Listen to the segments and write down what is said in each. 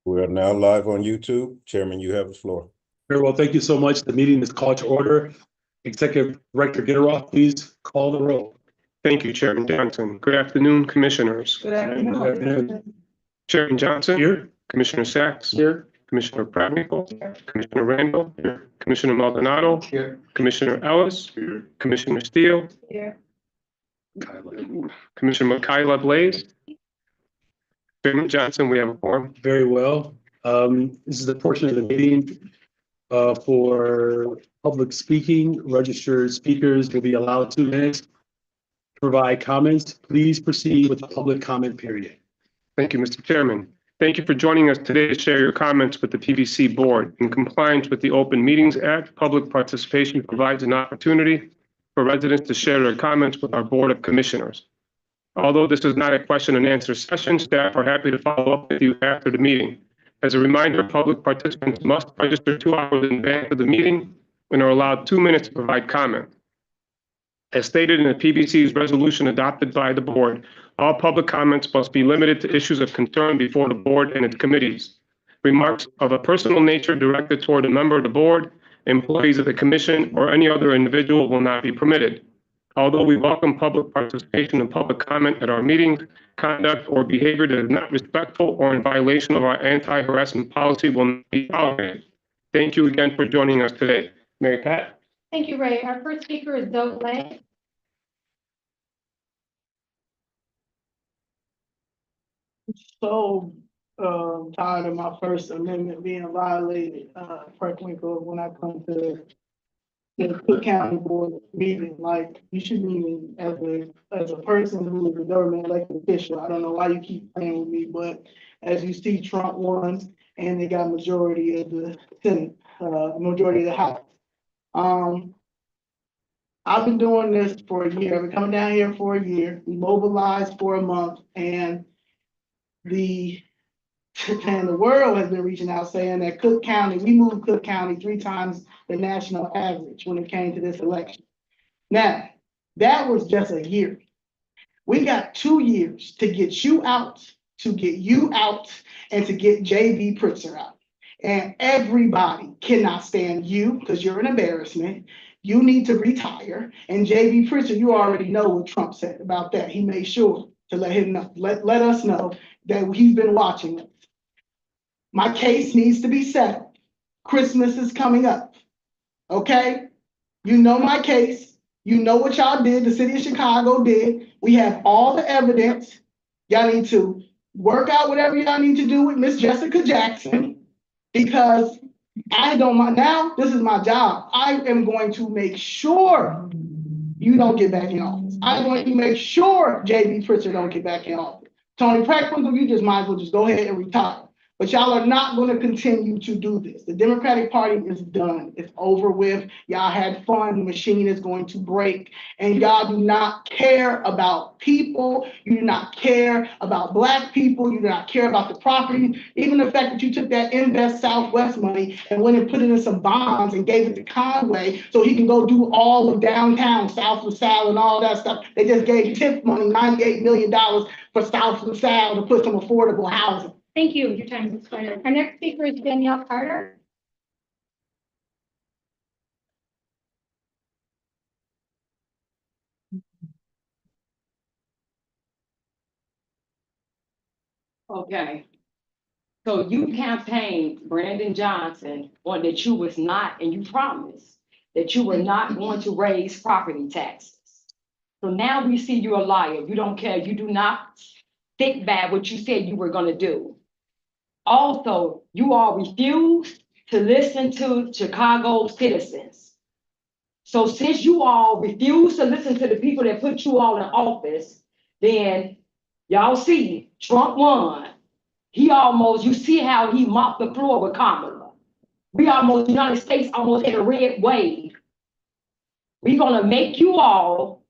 We are now live on YouTube. Chairman, you have the floor. Very well, thank you so much. The meeting is called to order. Executive Director Gitteroff, please call the roll. Thank you, Chairman Johnson. Good afternoon, Commissioners. Good afternoon. Chairman Johnson. Here. Commissioner Sacks. Here. Commissioner Pratnickle. Commissioner Randall. Commissioner Maldonado. Here. Commissioner Ellis. Commissioner Steele. Here. Commissioner Makayla Blaze. Chairman Johnson, we have a quorum. Very well. This is the portion of the meeting for public speaking. Registered speakers will be allowed 2 minutes to provide comments. Please proceed with the public comment period. Thank you, Mr. Chairman. Thank you for joining us today to share your comments with the PBC Board. In compliance with the Open Meetings Act, public participation provides an opportunity for residents to share their comments with our Board of Commissioners. Although this is not a question and answer session, staff are happy to follow up with you after the meeting. As a reminder, public participants must register 2 hours in advance of the meeting and are allowed 2 minutes to provide comment. As stated in the PBC's resolution adopted by the board, all public comments must be limited to issues of concern before the board and its committees. Remarks of a personal nature directed toward a member of the board, employees of the commission, or any other individual will not be permitted. Although we welcome public participation and public comment at our meetings, conduct or behavior that is not respectful or in violation of our anti-harassment policy will not be tolerated. Thank you again for joining us today. Mary Pat? Thank you, Ray. Our first speaker is Doug Lay. So tired of my First Amendment being violated, Preckwinkle, when I come to the Cook County Board meeting. Like, you shouldn't even, as a person who is a government elected official, I don't know why you keep playing with me, but as you see, Trump won and they got majority of the Senate, majority of the House. I've been doing this for a year. I've been coming down here for a year. We mobilized for a month, and the world has been reaching out saying that Cook County, we moved Cook County 3 times the national average when it came to this election. Now, that was just a year. We got 2 years to get you out, and to get J.B. Pritzker out. And everybody cannot stand you because you're an embarrassment. You need to retire. And J.B. Pritzker, you already know what Trump said about that. He made sure to let him know, let us know that he's been watching us. My case needs to be settled. Christmas is coming up. Okay? You know my case. You know what y'all did, the city of Chicago did. We have all the evidence. Y'all need to work out whatever y'all need to do with Miss Jessica Jackson, because I don't mind. Now, this is my job. I am going to make sure you don't get back in office. I'm going to make sure J.B. Pritzker don't get back in office. Tony Preckwinkle, you just might as well just go ahead and retire. But y'all are not going to continue to do this. The Democratic Party is done. It's over with. Y'all had fun. The machine is going to break. And y'all do not care about people. You do not care about Black people. You do not care about the property. Even the fact that you took that Invest Southwest money and went and put it in some bonds and gave it to Conway so he can go do all of downtown, South LaSalle and all that stuff. They just gave TIF money, $98 million for South LaSalle to put some affordable housing. Thank you. Your time is expired. Our next speaker is Danielle Carter. Okay. So you campaigned Brandon Johnson on that you was not, and you promised that you were not going to raise property taxes. So now we see you're a liar. You don't care. You do not stick by what you said you were going to do. Also, you all refused to listen to Chicago citizens. So since you all refuse to listen to the people that put you all in office, then y'all see Trump won. He almost, you see how he mopped the floor with Kamala. We almost, the United States almost in a red wave. We're gonna make you all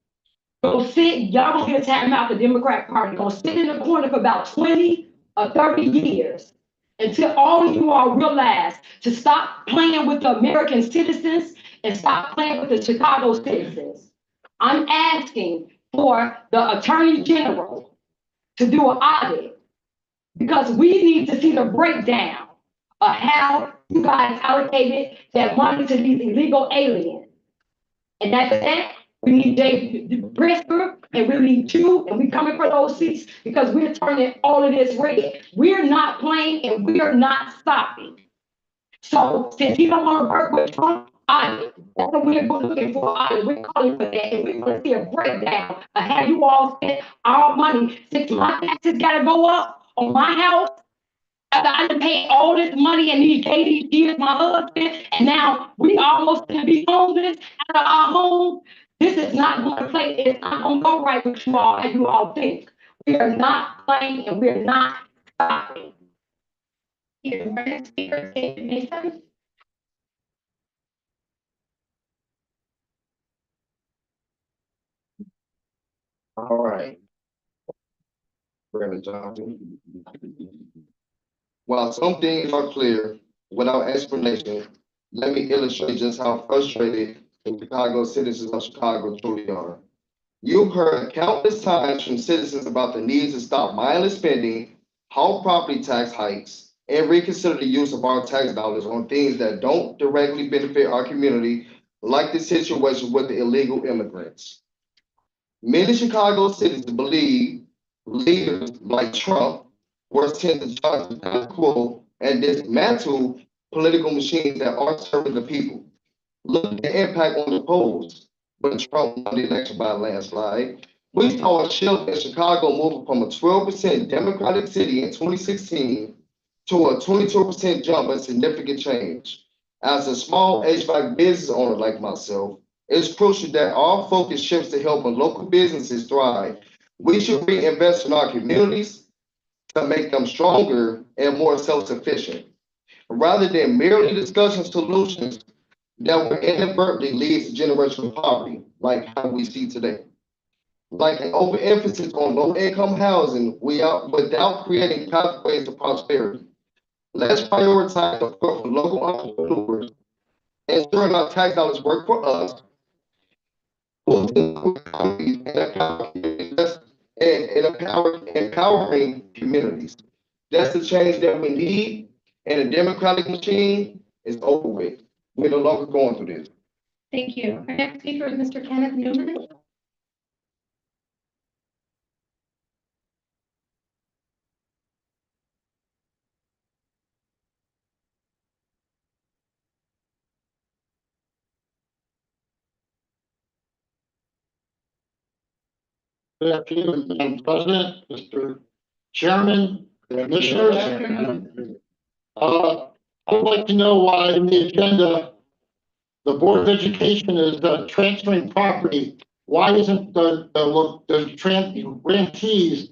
go sit, y'all gonna get a time out the Democratic Party, gonna sit in the corner for about 20 or 30 years until all of you all realize to stop playing with the American citizens and stop playing with the Chicago citizens. I'm asking for the Attorney General to do an audit Because we need to see the breakdown of how you guys allocated that money to these illegal aliens. And that's that. We need Dave Brisker, and we need you, and we coming for those seats because we're turning all of this red. We're not playing and we're not stopping. So since he don't want to work with Trump, that's what we're looking for. We're calling for that, and we're gonna see a breakdown of how you all spend our money. Since my taxes gotta go up on my house, after I done paid all this money and these 80 years, my husband, and now we almost gonna be homeless out of our home. This is not gonna play, it's not gonna go right with you all, as you all think. We are not playing and we're not stopping. Here, our next speaker is David Mason. All right. Brandon Johnson. While some things are clear without explanation, let me illustrate just how frustrated the Chicago citizens of Chicago truly are. You've heard countless times from citizens about the need to stop mindless spending, halt property tax hikes, and reconsider the use of our tax dollars on things that don't directly benefit our community, like the situation with the illegal immigrants. Many Chicago citizens believe leaders like Trump were sent to judge the status quo and dismantle political machines that aren't serving the people. Look at the impact on the polls. When Trump won the election by a landslide, we saw a shift in Chicago moving from a 12% Democratic city in 2016 to a 22% jump and significant change. As a small HVAC business owner like myself, it's crucial that our focus shifts to helping local businesses thrive. We should reinvest in our communities to make them stronger and more self-sufficient, rather than merely discussing solutions that will inadvertently lead to generational poverty, like how we see today. Like an overemphasis on low-income housing without creating pathways to prosperity. Let's prioritize support for local entrepreneurs, ensuring our tax dollars work for us, and empowering communities. That's the change that we need, and the democratic machine is over with. We're no longer going through this. Thank you. Our next speaker is Mr. Kenneth Newman. Good afternoon, Madam President, Mr. Chairman, Commissioners. I would like to know why in the agenda, the Board of Education is transferring property. Why isn't the grantees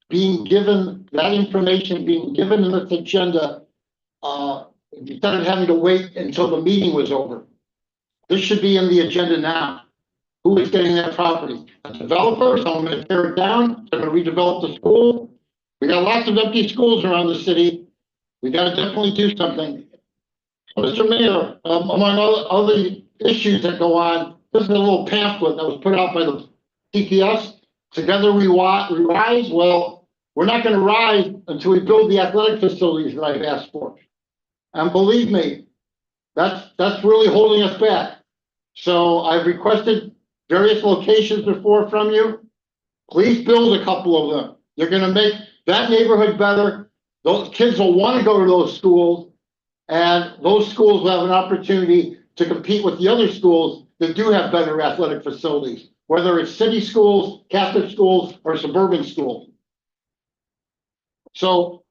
being given that information, being given in this agenda, instead of having to wait until the meeting was over? This should be in the agenda now. Who is getting that property? A developer, someone going to tear it down, they're going to redevelop the school. We got lots of empty schools around the city. We got to definitely do something. Mr. Mayor, among all the issues that go on, this is a little pamphlet that was put out by the CPS. Together we rise. Well, we're not going to rise until we build the athletic facilities that I've asked for. And believe me, that's really holding us back. So I've requested various locations before from you. Please build a couple of them. You're going to make that neighborhood better. Those kids will want to go to those schools, and those schools will have an opportunity to compete with the other schools that do have better athletic facilities, whether it's city schools, Catholic schools, or suburban schools. So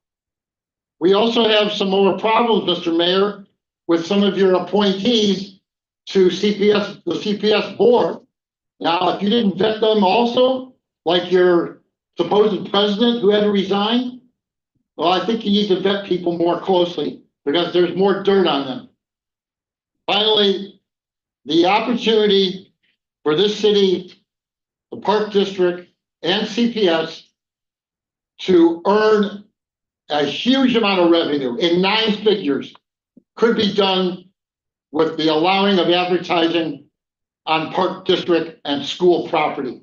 we also have some more problems, Mr. Mayor, with some of your appointees to CPS, the CPS board. Now, if you didn't vet them also, like your supposed president who had to resign, well, I think you need to vet people more closely because there's more dirt on them. Finally, the opportunity for this city, the Park District, and CPS to earn a huge amount of revenue in 9 figures could be done with the allowing of advertising on Park District and school property.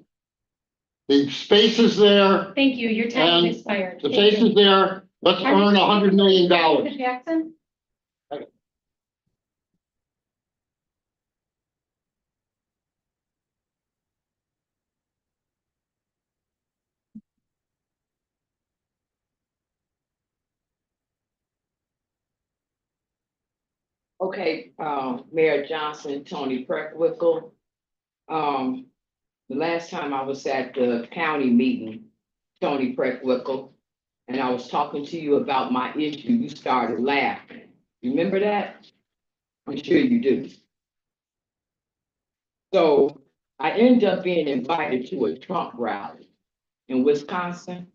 The space is there. Thank you. Your time And has expired. The Thank space you. is there, Let's earn $100 million. Mr. Jackson? Okay, Mayor Johnson, Tony Preckwinkle. The last time I was at the county meeting, Tony Preckwinkle, and I was talking to you about my issue, you started laughing. Remember that? I'm sure you do. So I ended up being invited to a Trump rally in Wisconsin.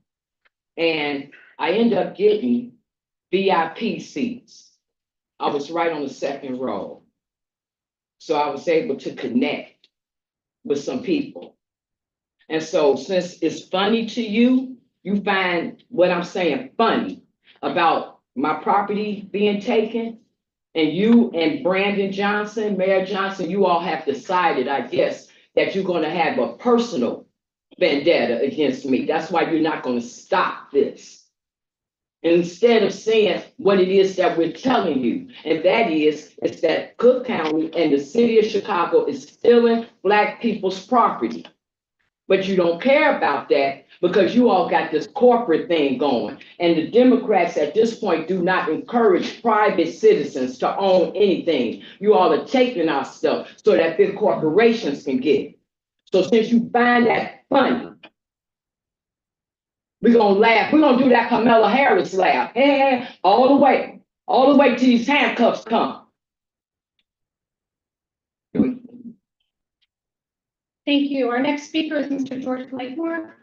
And I ended up getting VIP seats. I was right on the second row. So I was able to connect with some people. And so since it's funny to you, you find what I'm saying funny about my property being taken. And you and Brandon Johnson, Mayor Johnson, you all have decided, I guess, that you're gonna have a personal vendetta against me. That's why you're not gonna stop this. Instead of saying what it is that we're telling you, and that is that Cook County and the city of Chicago is stealing Black people's property. But you don't care about that because you all got this corporate thing going. And the Democrats at this point do not encourage private citizens to own anything. You all are taking our stuff so that big corporations can get it. So since you find that funny, we're gonna laugh. We're gonna do that Kamala Harris laugh. Hey, all the way till these handcuffs come. Thank you. Our next speaker is Mr. George Blakemore.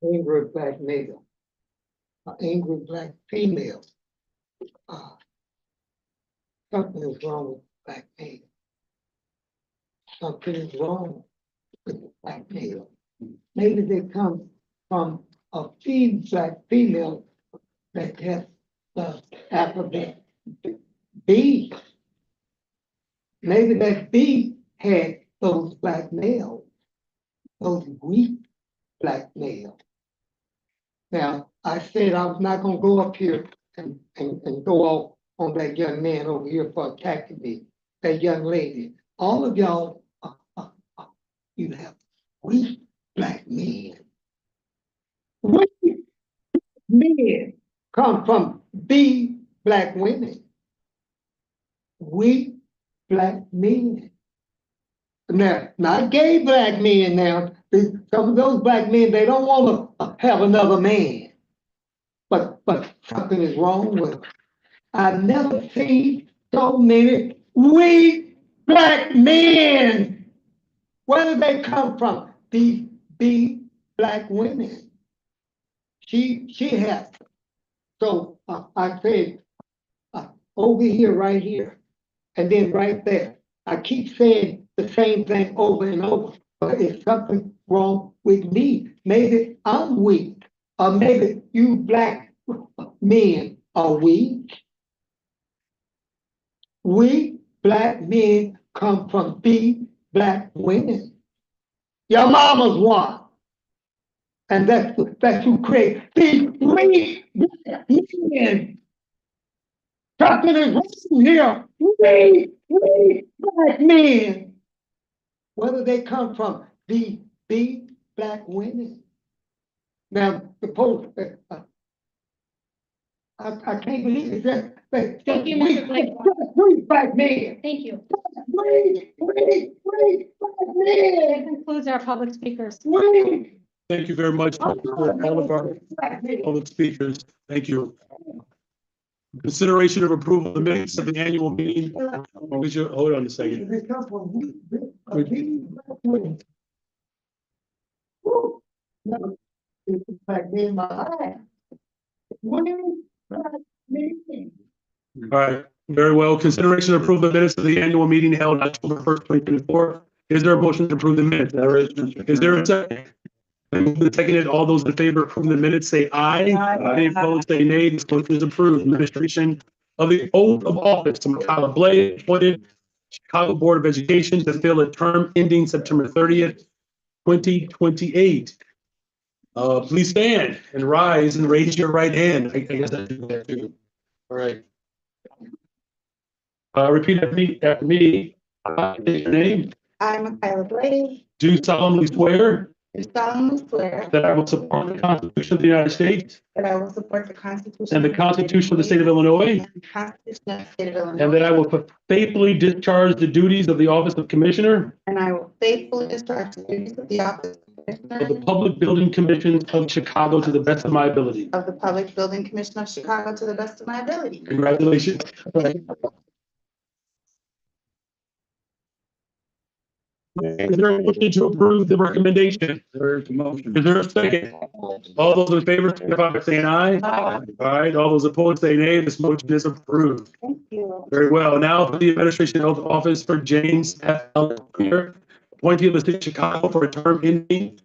Angry black male, an angry black female. Something is wrong with black male. Something is wrong with the black male. Maybe they come from a black female that has the alphabet B. Maybe that B had those black males, those weak black males. Now, I said I was not gonna go up here and go off on that young man over here for attacking me, that young lady. All of y'all, you have weak black men. Weak men come from the black women. Weak black men. Now, not gay black men now. Some of those black men, they don't want to have another man. But something is wrong with them. I've never seen so many weak black men. Where do they come from? These black women. She has. So I said, over here, right here, and then right there. I keep saying the same thing over and over, but it's something wrong with me. Maybe I'm weak, or maybe you black men are weak. Weak black men come from big black women. Your mama's one. And that's who create these weak black men. Something is wrong here. Weak black men. Where do they come from? The big black women. Now, suppose I can't believe it. Thank you, Mr. Blakemore. Weak black men. Thank you. Weak black men. That concludes our public speakers. Weak. Thank you very much for all of our public speakers. Thank you. Consideration of approval of the minutes of the annual meeting. Hold on a second. They come from weak black women. Woo. No, it's back in my eye. Weak black men. All right, very well. Consideration of approval of the minutes of the annual meeting held October 1st, 2024. Is there a motion to approve the minutes? Is there a second? Seconded, all those in favor of approving the minutes say aye. Any opposed say nay. This motion is approved. Administration of the oath of office to Mikala Blade, appointed Chicago Board of Education to fill a term ending September 30th, 2028. Please stand and rise and raise your right hand. I guess I do that too. All right. Repeat after me. I state your name. I, Mikala Blade, Do solemnly swear do solemnly swear that I will support the Constitution of the United States that I will support the Constitution. and the Constitution of the State of Illinois, And the Constitution of the State of Illinois. and that I will faithfully discharge the duties of the office of Commissioner And I will faithfully discharge the duties of the office of of the Commissioner Public Building Commission of Chicago to the best of my ability. of the Public Building Commission of Chicago to the best of my ability. Congratulations. Is there a motion to approve the recommendation? There's the motion. Is there a second? All those in favor, signify by saying aye. Aye. All right, all those opposed, say nay. This motion is approved. Thank you. Very well. Now for the administration oath of office for James F. Elliott, appointee of the city of Chicago for a term ending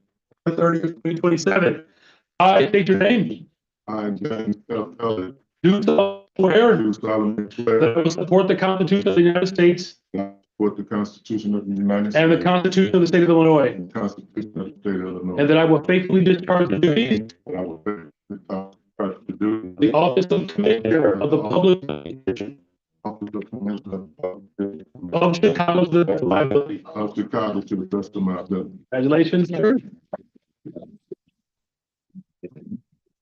2027. I state your name. I, James F. Elliott, Do solemnly swear do solemnly that swear I will support the Constitution of the United States that I will support the Constitution of the United States and the Constitution of the State of Illinois, and the Constitution of the State of Illinois. and that I will faithfully discharge the duties And I will faithfully discharge the duties of the office of Commissioner of the Public Commission of the Commissioner of the Public of Chicago to the best of my ability. of Chicago to the best of my ability. Congratulations, sir.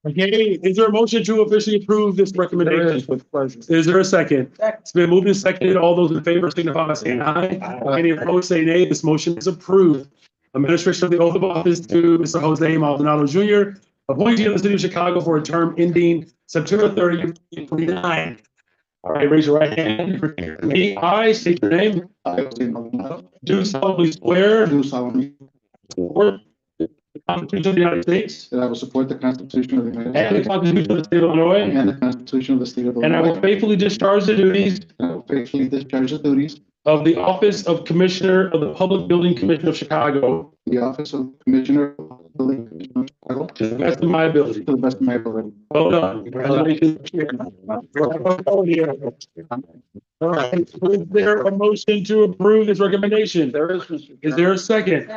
Okay, is there a motion to officially approve this recommendation? With pleasure. Is there a second? It's been moved and seconded. All those in favor signify by saying aye. Any opposed, say nay. This motion is approved. Administration of the oath of office to Mr. Jose Maldonado Jr., appointee of the city of Chicago for a term ending September 30th, 2029. All right, raise your right hand. Me, I state your name. Do solemnly swear Do solemnly support the Constitution of the United States that I will support the Constitution of the United and the States Constitution of the State of Illinois, and the Constitution of the State of and I will Illinois. faithfully discharge the duties And I will faithfully discharge the duties of the office of Commissioner of the Public Building Commission of Chicago of the office of Commissioner of the Building Commission of Chicago to the best of my ability. to the best of my ability. Well done. Congratulations. All right, is there a motion to approve this recommendation? There is, Mr. Is there a second?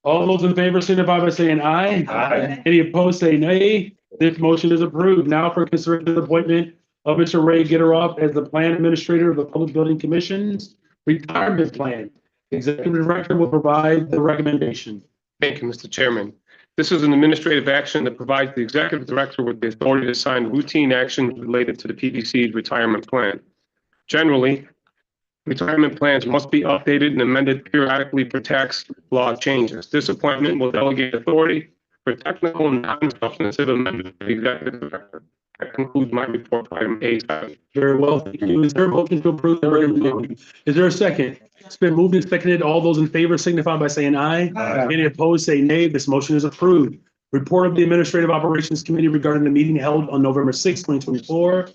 All those in favor signify by saying aye. Aye. Any opposed, say nay. This motion is approved. Now for consideration of the appointment of Mr. Ray Gitteroff as the Plan Administrator of the Public Building Commission's Retirement Plan. Executive Director will provide the recommendation. Thank you, Mr. Chairman. This is an administrative action that provides the executive director with the authority to sign routine actions related to the PBC's retirement plan. Generally, retirement plans must be updated and amended periodically for tax law changes. This appointment will delegate authority for technical and non-substantive amendments to the executive director. That concludes my report for item A7. Very well. Thank you. Is there a motion to approve the recommendation? Is there a second? It's been moved and seconded. All those in favor signify by saying aye. Aye. Any opposed, say nay. This motion is approved. Report of the Administrative Operations Committee regarding the meeting held on November 6, 2024.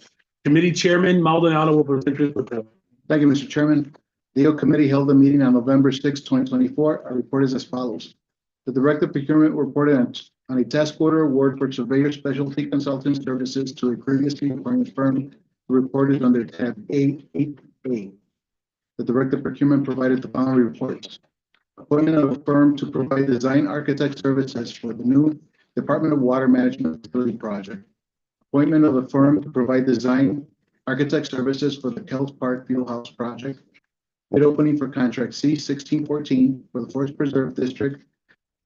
Committee Chairman Maldonado will present his report. Thank you, Mr. Chairman. The O Committee held a meeting on November 6, 2024. Our report is as follows. The Director of Procurement reported on a task order award for surveyor specialty consulting services to a previously appointed firm reported under tab A8A. The Director of Procurement provided the following reports. Appointment of a firm to provide design architect services for the new Department of Water Management Facility project. Appointment of a firm to provide design architect services for the Kells Park Fieldhouse project. Bid opening for contract C-1614 for the Forest Preserve District,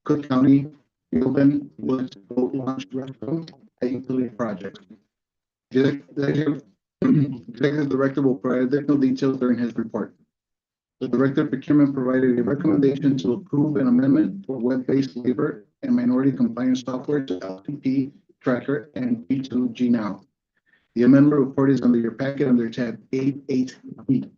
Cook County, Gilbin Woods Boat Launch Restroom and Utility Project. Executive Director will provide additional details during his report. The Director of Procurement provided a recommendation to approve an amendment for web-based labor and minority compliance software to LPP Tracker and P2G Now. The amendment report is under your packet under tab 88B.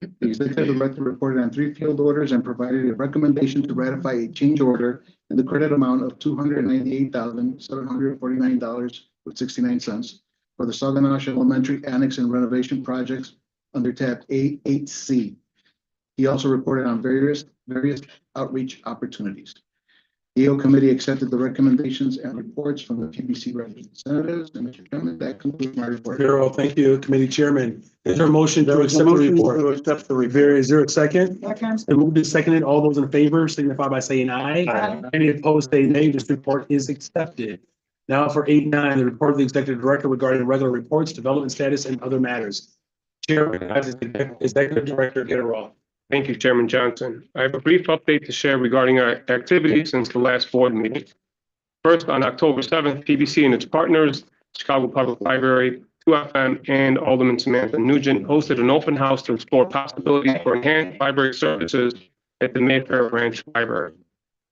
The Executive Director reported on 3 field orders and provided a recommendation to ratify a change order in the credit amount of $298,749.69 for the Saguanash Elementary Annex and Renovation Projects under tab A8C. He also reported on various outreach opportunities. The O Committee accepted the recommendations and reports from the PBC representatives. And Mr. Chairman, that concludes my report. Very well, thank you, Committee Chairman. Is there a motion to accept the report? accept the Is there a second? Second. And moved and seconded. All those in favor signify by saying aye. Aye. Any opposed, say nay. This report is accepted. Now for 8.9, the report of the Executive Director regarding regular reports, development status, and other matters. Chairman, Executive Director Getteroff. Thank you, Chairman Johnson. I have a brief update to share regarding our activities since the last board meeting. First, on October 7th, PBC and its partners, Chicago Public Library, 2FM, and Alderman Samantha Nugent hosted an open house to explore possibilities for enhanced library services at the Mayfair Branch Library.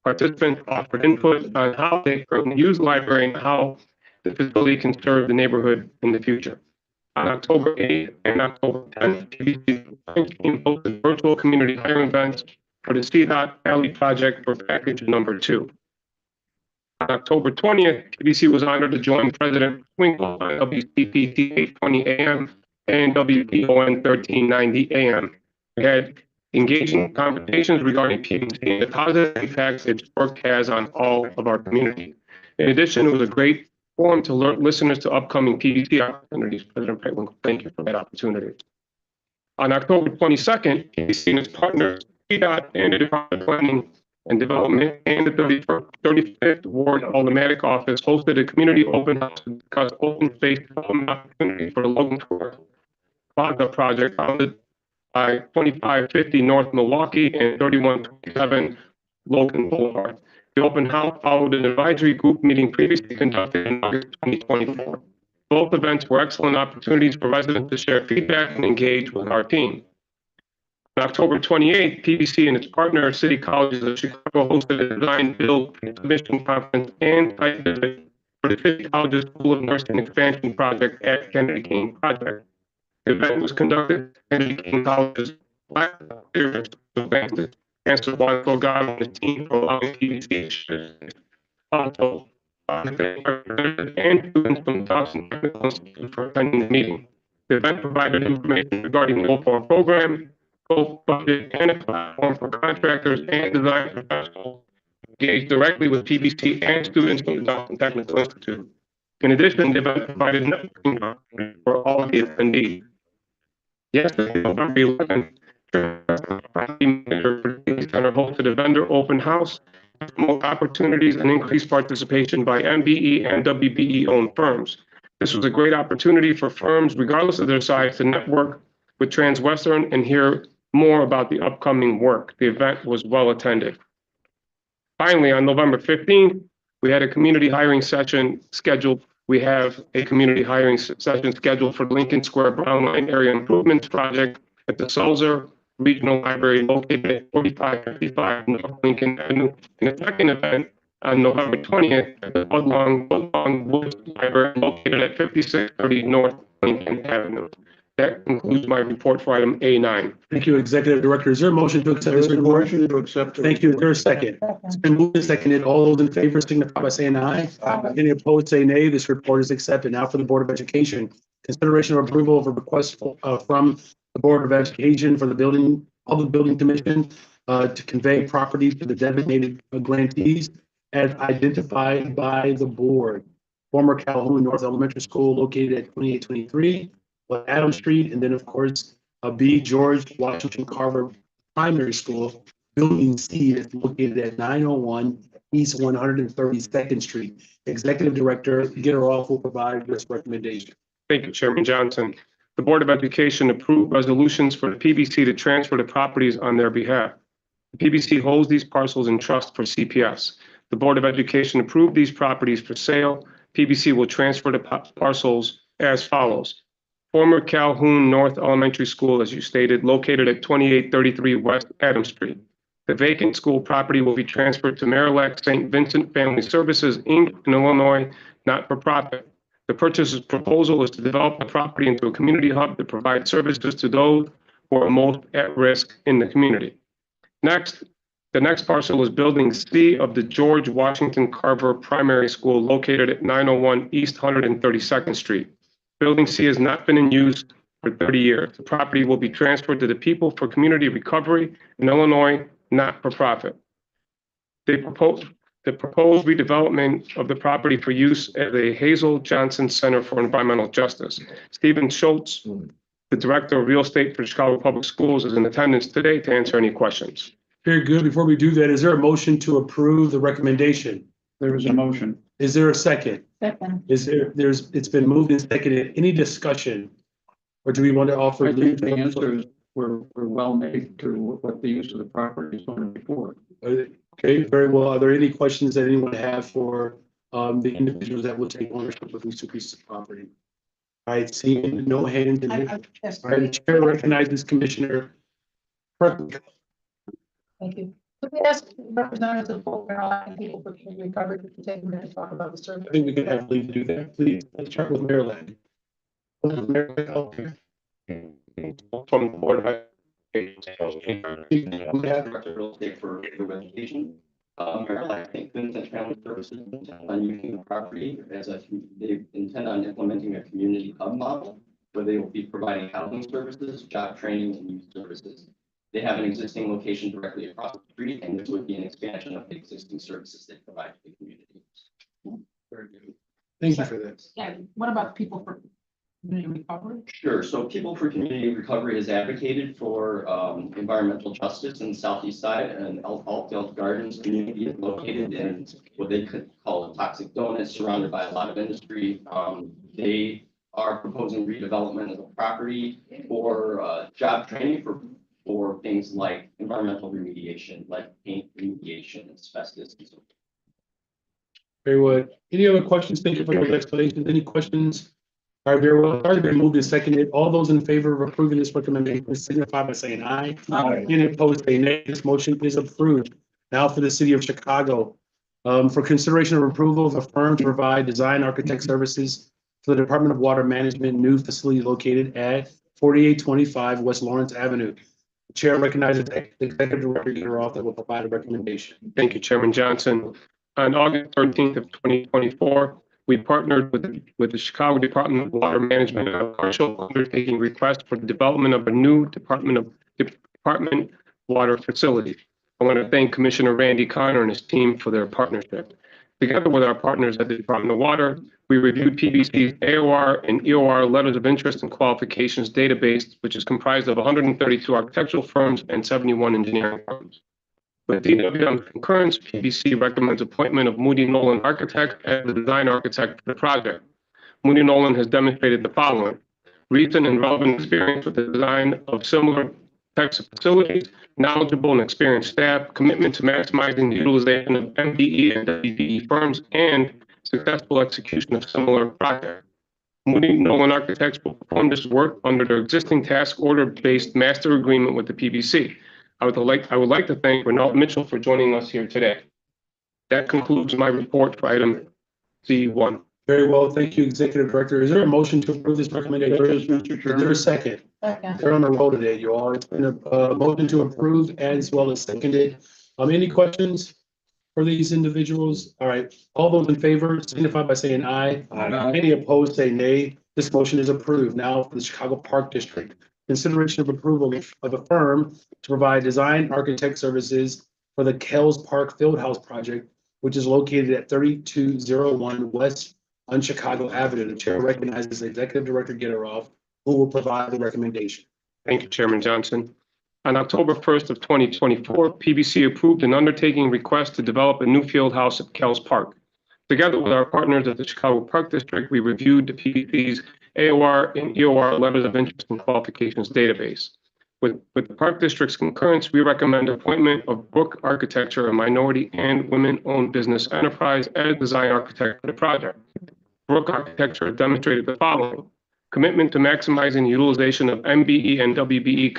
Participants offered input on how they currently use the library and how the facility can serve the neighborhood in the future. On October 8th and October 10th, PBC hosted virtual community hiring events for the CDOT Alley project for package number 2. On October 20th, PBC was honored to join President Winkle on WCPT 820 AM and WPON 1390 AM. We had engaging conversations regarding PBC and the positive impacts its work has on all of our community. In addition, it was a great forum to alert listeners to upcoming PBC opportunities. President Winkle, thank you for that opportunity. On October 22nd, PBC and its partners, CDOT and the Department of Planning and Development and the 35th Ward Aldermanic Office hosted a community open house to discuss open space development opportunities for the Logan Tour Plaza project founded by 2550 North Milwaukee and 3127 Logan Boulevard. The open house followed an advisory group meeting previously conducted in August 2024. Both events were excellent opportunities for residents to share feedback and engage with our team. On October 28th, PBC and its partner, City Colleges of Chicago, hosted a design, build, and submission conference and site visit for the City Colleges School of Nursing Expansion Project at Kennedy King Project. The event was conducted at Kennedy King College's Black Series Advances. And so one for God and the team for allowing PBC to share. Also, and students from Dawson Technical Institute for attending the meeting. The event provided information regarding the OPOR program, both budget and a platform for contractors and design professionals engaged directly with PBC and students from the Dawson Technical Institute. In addition, the event provided networking opportunities for all of the attendees. Yesterday, November 11th, Center hosted a vendor open house to promote opportunities and increase participation by MBE and WBE owned firms. This was a great opportunity for firms, regardless of their size, to network with Transwestern and hear more about the upcoming work. The event was well attended. Finally, on November 15th, we had a community hiring session scheduled. We have a community hiring session scheduled for the Lincoln Square Brown Line Area Improvements Project at the Sulzer Regional Library located at 4555 North Lincoln Avenue. In the second event on November 20th at the Woodlawn Woods Library located at 5630 North Lincoln Avenue. That concludes my report for item A9. Thank you, Executive Director. Is there a motion to accept this report? Motion to accept. Thank you. Is there a second? It's been moved and seconded. All those in favor signify by saying aye. Any opposed, say nay. This report is accepted. Now for the Board of Education. Consideration or approval of a request from the Board of Education for the Public Building Commission to convey property to the designated grantees as identified by the board. Former Calhoun North Elementary School located at 2823 Adams Street, and then of course, B. George Washington Carver Primary School, Building C is located at 901 East 132nd Street. Executive Director Getteroff will provide this recommendation. Thank you, Chairman Johnson. The Board of Education approved resolutions for the PBC to transfer the properties on their behalf. The PBC holds these parcels in trust for CPS. The Board of Education approved these properties for sale. PBC will transfer the parcels as follows. Former Calhoun North Elementary School, as you stated, located at 2833 West Adams Street. The vacant school property will be transferred to Marillac St. Vincent Family Services, Inc., an Illinois not-for-profit. The purchaser's proposal is to develop the property into a community hub that provides services to those who are most at risk in the community. Next, the next parcel is Building C of the George Washington Carver Primary School located at 901 East 132nd Street. Building C has not been in use for 30 years. The property will be transferred to the People for Community Recovery, an Illinois not-for-profit. The the proposed redevelopment of the property for use as a Hazel Johnson Center for Environmental Justice. Stephen Schultz, the Director of Real Estate for Chicago Public Schools, is in attendance today to answer any questions. Very good. Before we do that, is there a motion to approve the recommendation? There is a motion. Is there a second? Second. It's been moved and seconded. Any discussion? Or do we want to offer? I think the answers were well made to what the use of the property is going to be for. Okay, very well. Are there any questions that anyone have for the individuals that will take ownership of these two pieces of property? All right, seeing no hands. All right, the chair recognizes Commissioner Perkins. Thank you. Could we ask representatives of Fort Caroline people for community recovery to take a minute to talk about the survey? I think we can have Lee do that. Please, let's start with Maryland. Maryland, okay. From the board, Real estate for education. Maryland, I think, Vincent Family Services intend on using the property as they intend on implementing a community hub model where they will be providing housing services, job training, and youth services. They have an existing location directly across the street, and this would be an expansion of the existing services they provide to the community. Very good. Thank you for this. Yeah, what about people for community recovery? Sure. So People for Community Recovery has advocated for environmental justice in the southeast side, and Altgeld Gardens community is located in what they could call a toxic donut surrounded by a lot of industry. They are proposing redevelopment of the property for job training for things like environmental remediation, like paint remediation, asbestos, and so forth. Very well. Any other questions? Thank you for those explanations. Any questions? All right, very well. Already been moved and seconded. All those in favor of approving this recommendation signify by saying aye. Aye. Any opposed, say nay. This motion is approved. Now for the city of Chicago. For consideration of approval of a firm to provide design architect services for the Department of Water Management new facility located at 4825 West Lawrence Avenue. The chair recognizes the executive director that will provide a recommendation. Thank you, Chairman Johnson. On August 13th of 2024, we partnered with the Chicago Department of Water Management on a partial undertaking request for the development of a new Department water facility. I want to thank Commissioner Randy Connor and his team for their partnership. Together with our partners at the Department of Water, we reviewed PBC's AOR and EOR letters of interest and qualifications database, which is comprised of 132 architectural firms and 71 engineering firms. With DW on concurrence, PBC recommends appointment of Moody Nolan Architect as the design architect for the project. Moody Nolan has demonstrated the following: recent and relevant experience with the design of similar types of facilities, knowledgeable and experienced staff, commitment to maximizing the utilization of MBE and WBE firms, and successful execution of similar projects. Moody Nolan Architects will perform this work under their existing task order-based master agreement with the PBC. I would like to thank Renault Mitchell for joining us here today. That concludes my report for item C1. Very well. Thank you, Executive Director. Is there a motion to approve this recommendation? There is, Mr. Is there a Chairman. second? Second. They're on the roll today, you all. It's been a motion to approve as well as seconded. Any questions for these individuals? All right, all those in favor signify by saying aye. Aye. Any opposed, say nay. This motion is approved. Now for the Chicago Park District. Consideration of approval of a firm to provide design architect services for the Kells Park Fieldhouse project, which is located at 3201 West on Chicago Avenue. The chair recognizes Executive Director Gitteroff, who will provide the recommendation. Thank you, Chairman Johnson. On October 1st of 2024, PBC approved an undertaking request to develop a new field house at Kells Park. Together with our partners at the Chicago Park District, we reviewed the PBC's AOR and EOR letters of interest and qualifications database. With the Park District's concurrence, we recommend appointment of Brook Architecture, a minority and women-owned business enterprise, as design architect for the project. Brook Architecture has demonstrated the following: commitment to maximizing utilization of MBE and WBE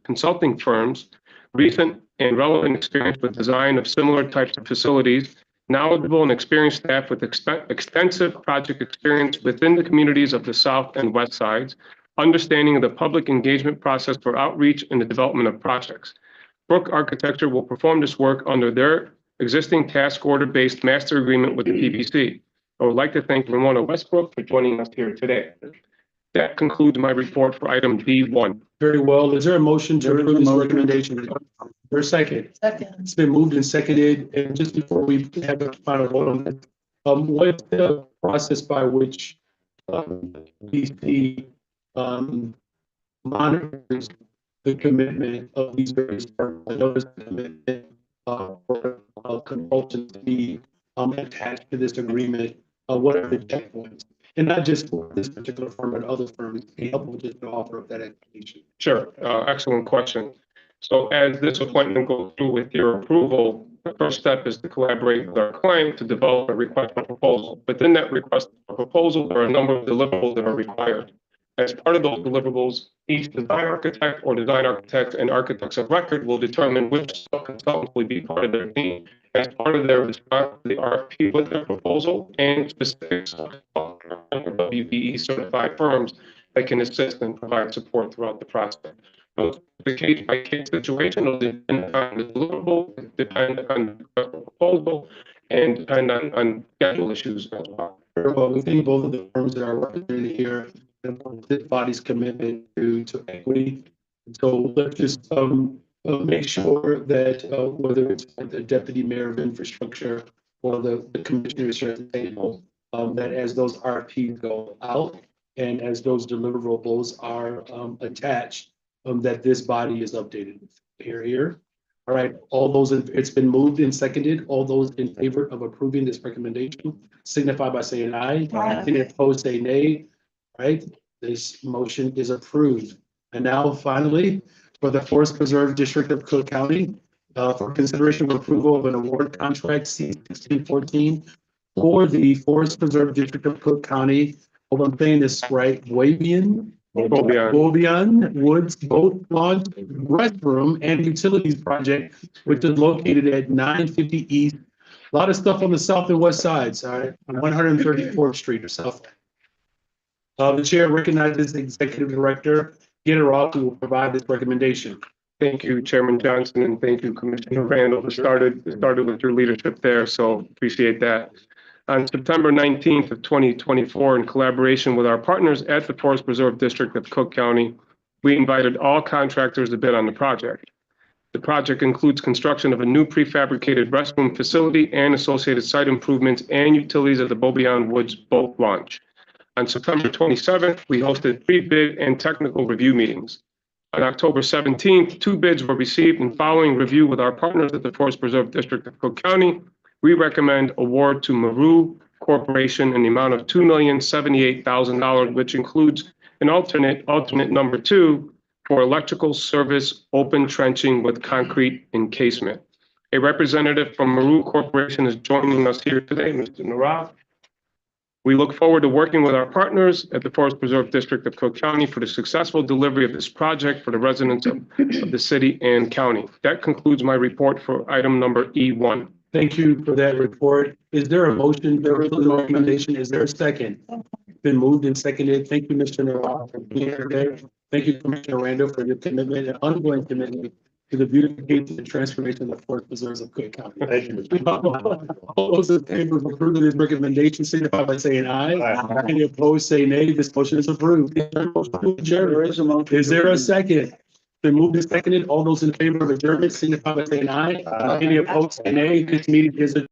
consulting firms, recent and relevant experience with design of similar types of facilities, knowledgeable and experienced staff with extensive project experience within the communities of the South and West Sides, understanding of the public engagement process for outreach and the development of projects. Brook Architecture will perform this work under their existing task order-based master agreement with the PBC. I would like to thank Ramona Westbrook for joining us here today. That concludes my report for item D1. Very well. Is there a motion to There is approve a this motion. recommendation? For a second. Second. It's been moved and seconded, and just before we have a final vote on this, what's the process by which DC monitors the commitment of these various firms? I know there's a commitment for consultants to be attached to this agreement. What are the checkpoints? And not just for this particular firm, but other firms. Can you help with just to offer up that explanation? Sure, excellent question. So as this appointment goes through with your approval, the first step is to collaborate with our client to develop a request for proposal. Within that request for proposal, there are a number of deliverables that are required. As part of those deliverables, each design architect or design architect and architects of record will determine which consultants will be part of their team as part of their response to the RFP with their proposal and specific WBE certified firms that can assist and provide support throughout the process. So the case by case situation will depend on the deliverable, depend on the proposal, and depend on schedule issues as well. Well, we think both of the firms that are represented here, this body's commitment to equity. So let's just make sure that whether it's the deputy mayor of infrastructure or the commissioners here at the table, that as those RFPs go out and as those deliverables are attached, that this body is updated. Here. All right, all those, it's been moved and seconded. All those in favor of approving this recommendation signify by saying aye. Aye. Any opposed, say nay. All right, this motion is approved. And now finally, for the Forest Preserve District of Cook County, for consideration of approval of an award contract C-1614 for the Forest Preserve District of Cook County. Hope I'm saying this right, Beaubien Woods Boat Launch Restroom and Utilities Project, which is located at 950 East. A lot of stuff on the south and west sides, all right, on 134th Street or south. The chair recognizes the executive director, Gitteroff, who will provide this recommendation. Thank you, Chairman Johnson, and thank you, Commissioner Randall. It started with your leadership there, so appreciate that. On September 19th of 2024, in collaboration with our partners at the Forest Preserve District of Cook County, we invited all contractors to bid on the project. The project includes construction of a new prefabricated restroom facility and associated site improvements and utilities at the Beaubien Woods Boat Launch. On September 27th, we hosted pre-bid and technical review meetings. On October 17th, 2 bids were received, and following review with our partners at the Forest Preserve District of Cook County, we recommend award to Maru Corporation in the amount of $2,078,000, which includes an alternate number 2 for electrical service open trenching with concrete encasement. A representative from Maru Corporation is joining us here today, Mr. Narav. We look forward to working with our partners at the Forest Preserve District of Cook County for the successful delivery of this project for the residents of the city and county. That concludes my report for item number E1. Thank you for that report. Is there a motion, there is a recommendation, is there a second? Been moved and seconded. Thank you, Mr. Narav, for being here today. Thank you, Commissioner Randall, for your commitment and ongoing commitment to the beautification and transformation of the Forest Preserves of Cook County. Thank you. All those in favor of approving this recommendation signify by saying aye. Aye. Any opposed, say nay. This motion is approved. Is there a second? Been moved and seconded. All those in favor of adjournment signify by saying aye. Aye. Any opposed, say nay. This meeting is adjourned.